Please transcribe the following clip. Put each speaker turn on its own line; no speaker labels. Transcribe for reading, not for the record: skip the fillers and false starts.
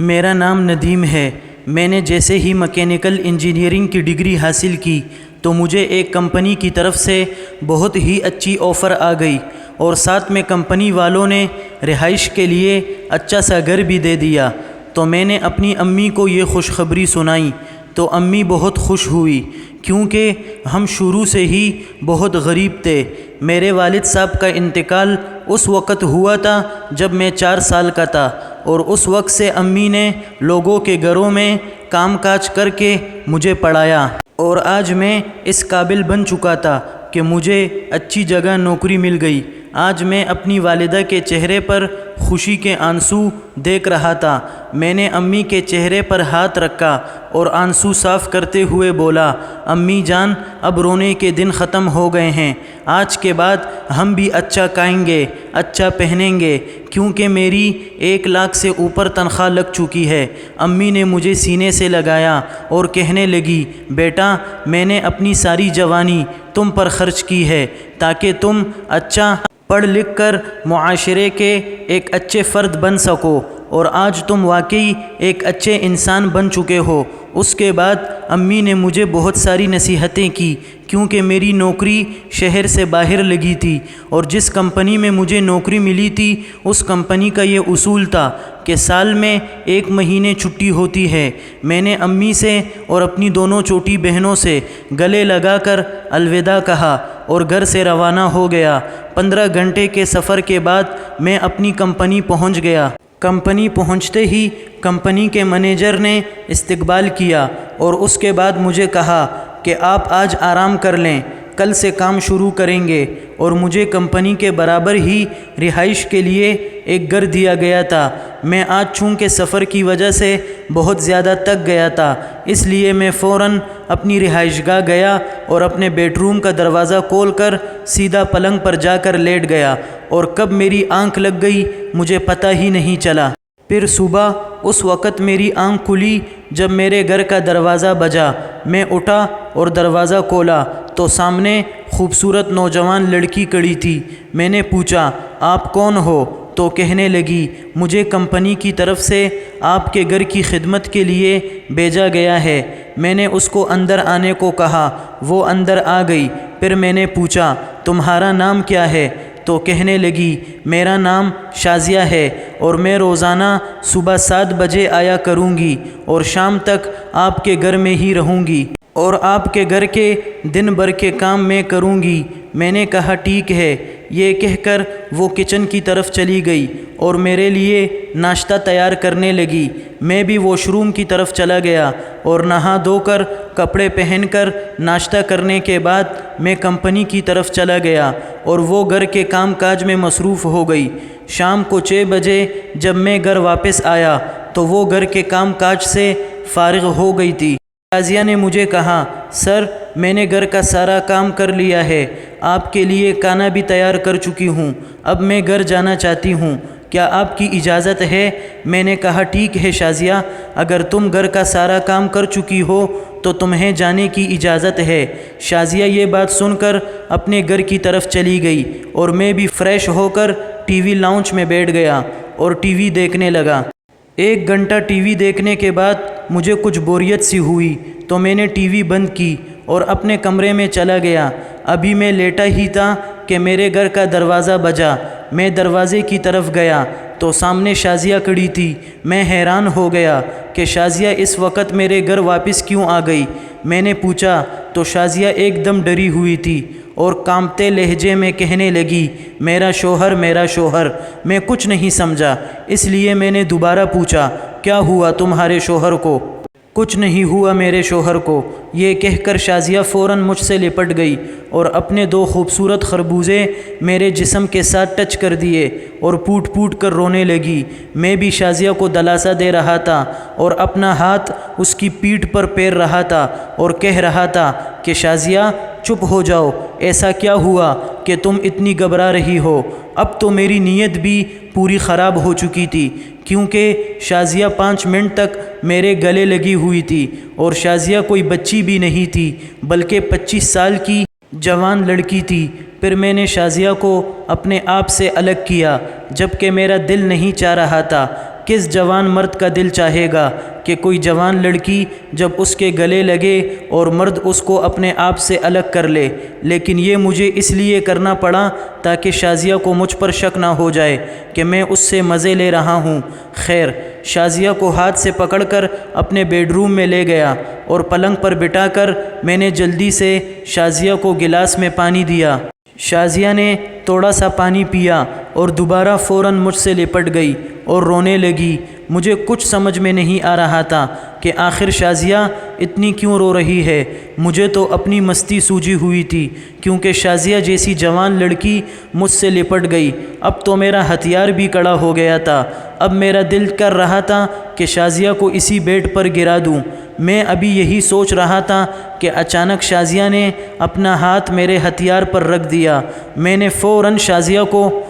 میرا نام ندیم ہے۔ میں نے جیسے ہی مکینیکل انجینئرنگ کی ڈگری حاصل کی تو مجھے ایک کمپنی کی طرف سے بہت ہی اچھی آفر آ گئی، اور ساتھ میں کمپنی والوں نے رہائش کے لیے اچھا سا گھر بھی دے دیا۔ تو میں نے اپنی امی کو یہ خوشخبری سنائی تو امی بہت خوش ہوئی، کیونکہ ہم شروع سے ہی بہت غریب تھے۔ میرے والد صاحب کا انتقال اس وقت ہوا تھا جب میں 4 سال کا تھا، اور اس وقت سے امی نے لوگوں کے گھروں میں کام کاج کر کے مجھے پڑھایا، اور آج میں اس قابل بن چکا تھا کہ مجھے اچھی جگہ نوکری مل گئی۔ آج میں اپنی والدہ کے چہرے پر خوشی کے آنسو دیکھ رہا تھا۔ میں نے امی کے چہرے پر ہاتھ رکھا اور آنسو صاف کرتے ہوئے بولا، امی جان، اب رونے کے دن ختم ہو گئے ہیں۔ آج کے بعد ہم بھی اچھا کھائیں گے، اچھا پہنیں گے، کیونکہ میری 1 لاکھ سے اوپر تنخواہ لگ چکی ہے۔ امی نے مجھے سینے سے لگایا اور کہنے لگی، بیٹا، میں نے اپنی ساری جوانی تم پر خرچ کی ہے تاکہ تم اچھا پڑھ لکھ کر معاشرے کے ایک اچھے فرد بن سکو، اور آج تم واقعی ایک اچھے انسان بن چکے ہو۔ اس کے بعد امی نے مجھے بہت ساری نصیحتیں کی، کیونکہ میری نوکری شہر سے باہر لگی تھی، اور جس کمپنی میں مجھے نوکری ملی تھی اس کمپنی کا یہ اصول تھا کہ سال میں 1 مہینے چھٹی ہوتی ہے۔ میں نے امی سے اور اپنی دونوں چھوٹی بہنوں سے گلے لگا کر الوداع کہا اور گھر سے روانہ ہو گیا۔ 15 گھنٹے کے سفر کے بعد میں اپنی کمپنی پہنچ گیا۔ کمپنی پہنچتے ہی کمپنی کے مینیجر نے استقبال کیا، اور اس کے بعد مجھے کہا کہ آپ آج آرام کر لیں، کل سے کام شروع کریں گے، اور مجھے کمپنی کے برابر ہی رہائش کے لیے ایک گھر دیا گیا تھا۔ میں آج چونکہ سفر کی وجہ سے بہت زیادہ تک گیا تھا، اس لیے میں فوراً اپنی رہائش گاہ گیا اور اپنے بیڈ روم کا دروازہ کھول کر سیدھا پلنگ پر جا کر لیٹ گیا، اور کب میری آنکھ لگ گئی مجھے پتہ ہی نہیں چلا۔ پھر صبح اس وقت میری آنکھ کھلی جب میرے گھر کا دروازہ بجا۔ میں اٹھا اور دروازہ کھولا تو سامنے خوبصورت نوجوان لڑکی کھڑی تھی۔ میں نے پوچھا، آپ کون ہو؟ تو کہنے لگی، مجھے کمپنی کی طرف سے آپ کے گھر کی خدمت کے لیے بھیجا گیا ہے۔ میں نے اس کو اندر آنے کو کہا، وہ اندر آ گئی۔ پھر میں نے پوچھا، تمہارا نام کیا ہے؟ تو کہنے لگی، میرا نام شازیہ ہے، اور میں روزانہ صبح 7 بجے آیا کروں گی اور شام تک آپ کے گھر میں ہی رہوں گی، اور آپ کے گھر کے دن بھر کے کام میں کروں گی۔ میں نے کہا، ٹھیک ہے۔ یہ کہہ کر وہ کچن کی طرف چلی گئی اور میرے لیے ناشتہ تیار کرنے لگی۔ میں بھی واش روم کی طرف چلا گیا اور نہا دھو کر کپڑے پہن کر ناشتہ کرنے کے بعد میں کمپنی کی طرف چلا گیا، اور وہ گھر کے کام کاج میں مصروف ہو گئی۔ شام کو 6 بجے جب میں گھر واپس آیا تو وہ گھر کے کام کاج سے فارغ ہو گئی تھی۔ شازیہ نے مجھے کہا، سر، میں نے گھر کا سارا کام کر لیا ہے، آپ کے لیے کھانا بھی تیار کر چکی ہوں، اب میں گھر جانا چاہتی ہوں، کیا آپ کی اجازت ہے؟ میں نے کہا، ٹھیک ہے شازیہ، اگر تم گھر کا سارا کام کر چکی ہو تو تمہیں جانے کی اجازت ہے۔ شازیہ یہ بات سن کر اپنے گھر کی طرف چلی گئی، اور میں بھی فریش ہو کر ٹی وی لاؤنج میں بیٹھ گیا اور ٹی وی دیکھنے لگا۔ 1 گھنٹہ ٹی وی دیکھنے کے بعد مجھے کچھ بوریت سی ہوئی تو میں نے ٹی وی بند کی اور اپنے کمرے میں چلا گیا۔ ابھی میں لیٹا ہی تھا کہ میرے گھر کا دروازہ بجا۔ میں دروازے کی طرف گیا تو سامنے شازیہ کھڑی تھی۔ میں حیران ہو گیا کہ شازیہ اس وقت میرے گھر واپس کیوں آ گئی۔ میں نے پوچھا تو شازیہ ایک دم ڈری ہوئی تھی اور کانپتے لہجے میں کہنے لگی، میرا شوہر، میرا شوہر۔ میں کچھ نہیں سمجھا، اس لیے میں نے دوبارہ پوچھا، کیا ہوا تمہارے شوہر کو؟ کچھ نہیں ہوا میرے شوہر کو، یہ کہہ کر شازیہ فوراً مجھ سے لپٹ گئی اور اپنے 2 خوبصورت خربوزے میرے جسم کے ساتھ ٹچ کر دیے اور پوٹ پوٹ کر رونے لگی۔ میں بھی شازیہ کو دلاسا دے رہا تھا اور اپنا ہاتھ اس کی پیٹھ پر پھیر رہا تھا اور کہہ رہا تھا کہ شازیہ، چپ ہو جاؤ، ایسا کیا ہوا کہ تم اتنی گھبرا رہی ہو؟ اب تو میری نیت بھی پوری خراب ہو چکی تھی، کیونکہ شازیہ 5 منٹ تک میرے گلے لگی ہوئی تھی، اور شازیہ کوئی بچی بھی نہیں تھی بلکہ 25 سال کی جوان لڑکی تھی۔ پھر میں نے شازیہ کو اپنے آپ سے الگ کیا، جبکہ میرا دل نہیں چاہ رہا تھا۔ کس جوان مرد کا دل چاہے گا کہ کوئی جوان لڑکی جب اس کے گلے لگے اور مرد اس کو اپنے آپ سے الگ کر لے، لیکن یہ مجھے اس لیے کرنا پڑا تاکہ شازیہ کو مجھ پر شک نہ ہو جائے کہ میں اس سے مزے لے رہا ہوں۔ خیر، شازیہ کو ہاتھ سے پکڑ کر اپنے بیڈ روم میں لے گیا اور پلنگ پر بٹھا کر میں نے جلدی سے شازیہ کو گلاس میں پانی دیا۔ شازیہ نے تھوڑا سا پانی پیا اور دوبارہ فوراً مجھ سے لپٹ گئی اور رونے لگی۔ مجھے کچھ سمجھ میں نہیں آ رہا تھا کہ آخر شازیہ اتنی کیوں رو رہی ہے۔ مجھے تو اپنی مستی سوجھی ہوئی تھی، کیونکہ شازیہ جیسی جوان لڑکی مجھ سے لپٹ گئی۔ اب تو میرا ہتھیار بھی کڑا ہو گیا تھا۔ اب میرا دل کر رہا تھا کہ شازیہ کو اسی بیڈ پر گرا دوں۔ میں ابھی یہی سوچ رہا تھا کہ اچانک شازیہ نے اپنا ہاتھ میرے ہتھیار پر رکھ دیا۔ میں نے فوراً شازیہ کو